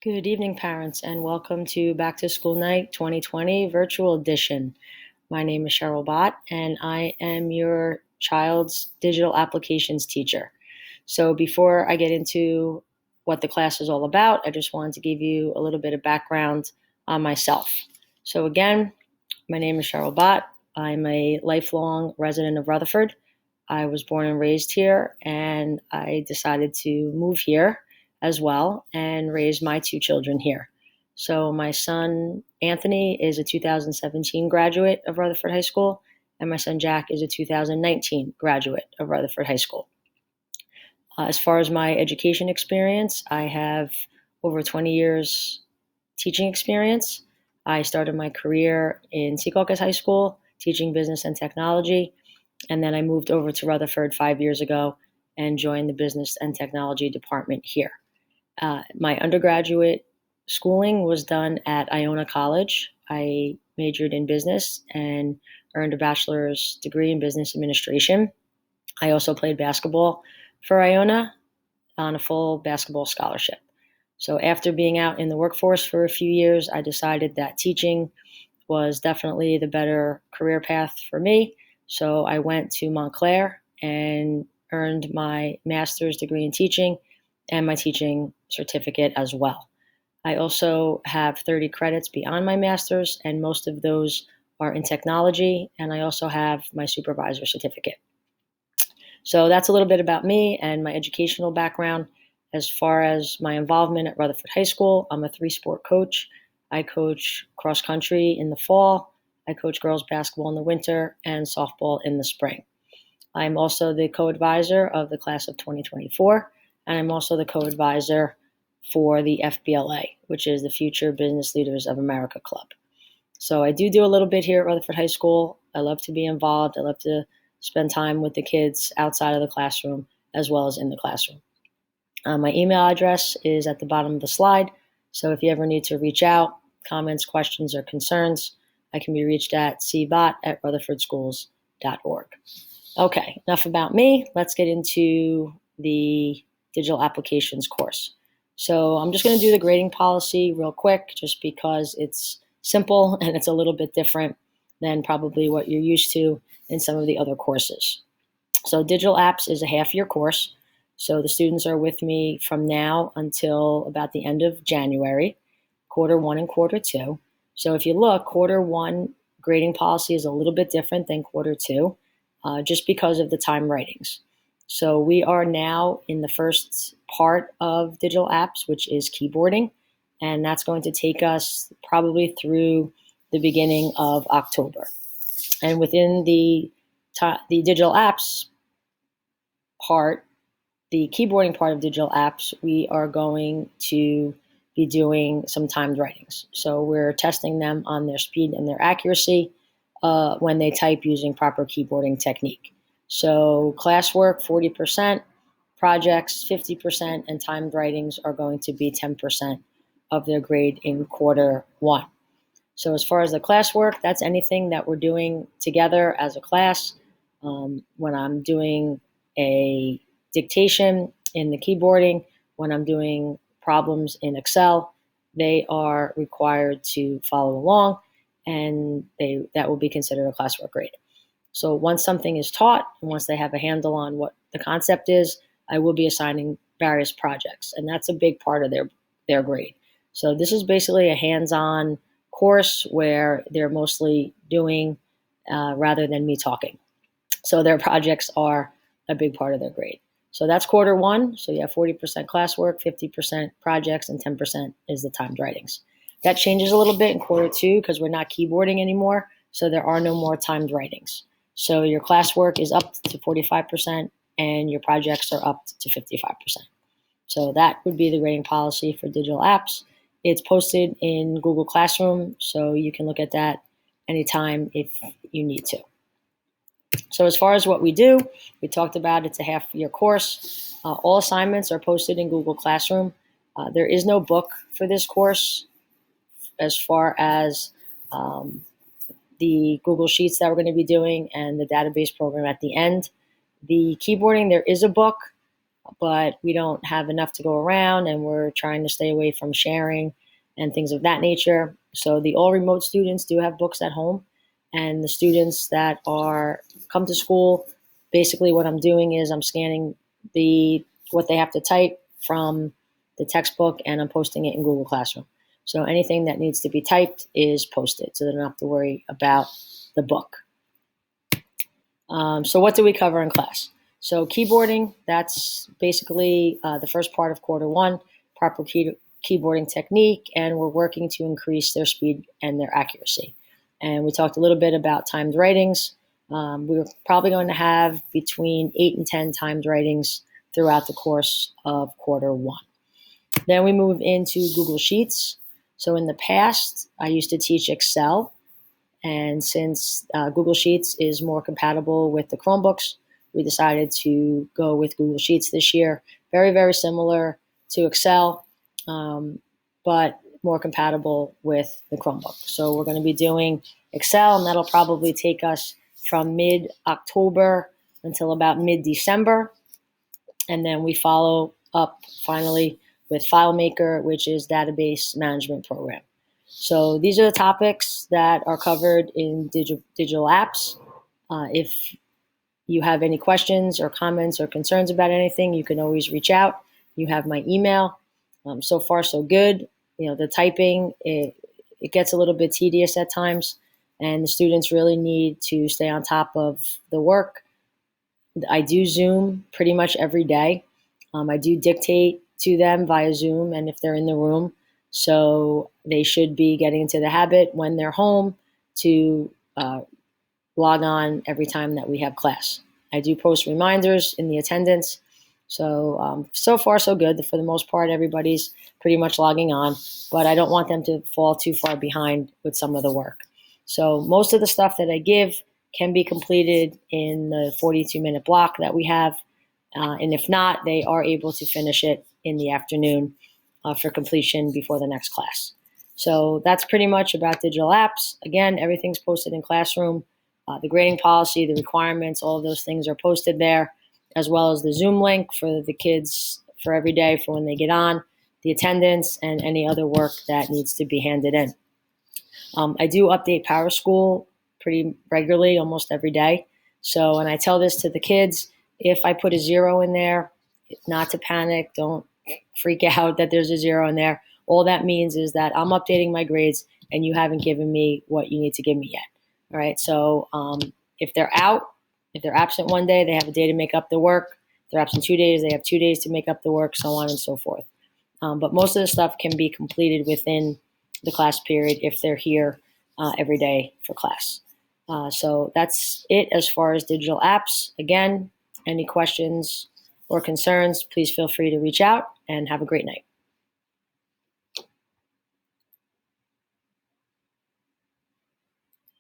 Good evening, parents, and welcome to Back to School Night 2020 Virtual Edition. My name is Cheryl Bott, and I am your child's digital applications teacher. So, before I get into what the class is all about, I just wanted to give you a little bit of background on myself. So, again, my name is Cheryl Bott. I'm a lifelong resident of Rutherford. I was born and raised here, and I decided to move here as well and raise my two children here. So my son Anthony is a 2017 graduate of Rutherford High School, and my son Jack is a 2019 graduate of Rutherford High School. As far as my education experience, I have over 20 years teaching experience. I started my career in Secaucus High School teaching business and technology, and then I moved over to Rutherford 5 years ago and joined the business and technology department here. My undergraduate schooling was done at Iona College. I majored in business and earned a bachelor's degree in business administration. I also played basketball for Iona on a full basketball scholarship. So after being out in the workforce for a few years, I decided that teaching was definitely the better career path for me. So I went to Montclair and earned my master's degree in teaching and my teaching certificate as well. I also have 30 credits beyond my master's, and most of those are in technology, and I also have my supervisor certificate. So that's a little bit about me and my educational background. As far as my involvement at Rutherford High School, I'm a three-sport coach. I coach cross country in the fall, I coach girls basketball in the winter, and softball in the spring. I'm also the co-advisor of the class of 2024, and I'm also the co-advisor for the FBLA, which is the Future Business Leaders of America Club. So I do a little bit here at Rutherford High School. I love to be involved. I love to spend time with the kids outside of the classroom as well as in the classroom. My email address is at the bottom of the slide. So if you ever need to reach out, comments, questions, or concerns, I can be reached at cbot@rutherfordschools.org. Okay, enough about me. Let's get into the digital applications course. So I'm just going to do the grading policy real quick just because it's simple and it's a little bit different than probably what you're used to in some of the other courses. So digital apps is a half-year course. So the students are with me from now until about the end of January, quarter one and quarter two. So if you look, quarter one grading policy is a little bit different than quarter two, just because of the time writings. So we are now in the first part of digital apps, which is keyboarding, and that's going to take us probably through the beginning of October. And within the digital apps part, the keyboarding part of digital apps, we are going to be doing some timed writings. So we're testing them on their speed and their accuracy when they type using proper keyboarding technique. So classwork, 40%, projects, 50%, and timed writings are going to be 10% of their grade in quarter one. So as far as the classwork, that's anything that we're doing together as a class. When I'm doing a dictation in the keyboarding, when I'm doing problems in Excel, they are required to follow along, and that will be considered a classwork grade. So once something is taught, and once they have a handle on what the concept is, I will be assigning various projects, and that's a big part of their grade. So this is basically a hands-on course where they're mostly doing rather than me talking. So their projects are a big part of their grade. So that's quarter one. So you have 40% classwork, 50% projects, and 10% is the timed writings. That changes a little bit in quarter two because we're not keyboarding anymore. So there are no more timed writings. So your classwork is up to 45% and your projects are up to 55%. So that would be the grading policy for digital apps. It's posted in Google Classroom, so you can look at that anytime if you need to. So as far as what we do, we talked about it's a half-year course. All assignments are posted in Google Classroom. There is no book for this course as far as the Google Sheets that we're going to be doing and the database program at the end. The keyboarding, there is a book. but we don't have enough to go around, and we're trying to stay away from sharing and things of that nature. So the all remote students do have books at home, and the students that are come to school, basically what I'm doing is I'm scanning what they have to type from the textbook, and I'm posting it in Google Classroom. So anything that needs to be typed is posted, so they don't have to worry about the book. So what do we cover in class? So keyboarding, that's basically the first part of quarter one, proper keyboarding technique, and we're working to increase their speed and their accuracy. And we talked a little bit about timed writings. We're probably going to have between 8 and 10 timed writings throughout the course of quarter one. Then we move into Google Sheets. So in the past, I used to teach Excel. And since Google Sheets is more compatible with the Chromebooks, we decided to go with Google Sheets this year. Very, very similar to Excel, but more compatible with the Chromebook. So we're going to be doing Excel, and that'll probably take us from mid-October until about mid-December. And then we follow up finally with FileMaker, which is database management program. So these are the topics that are covered in digital apps. If you have any questions or comments or concerns about anything, you can always reach out. You have my email. So far, so good. The typing, it gets a little bit tedious at times, and the students really need to stay on top of the work. I do Zoom pretty much every day. I do dictate to them via Zoom, and if they're in the room, so they should be getting into the habit when they're home to log on every time that we have class. I do post reminders in the attendance. So so far, so good. For the most part, everybody's pretty much logging on, but I don't want them to fall too far behind with some of the work. So most of the stuff that I give can be completed in the 42-minute block that we have. And if not, they are able to finish it in the afternoon for completion before the next class. So that's pretty much about digital apps. Again, everything's posted in Classroom. The grading policy, the requirements, all of those things are posted there, as well as the Zoom link for the kids for every day for when they get on, the attendance, and any other work that needs to be handed in. I do update PowerSchool pretty regularly, almost every day. So, and I tell this to the kids, if I put a 0 in there, not to panic, don't freak out that there's a 0 in there. All that means is that I'm updating my grades and you haven't given me what you need to give me yet. All right. So if they're absent one day, they have a day to make up the work. If they're absent 2 days, they have 2 days to make up the work, so on and so forth. But most of the stuff can be completed within the class period if they're here every day for class. So that's it as far as digital apps. Again, any questions or concerns, please feel free to reach out, and have a great night.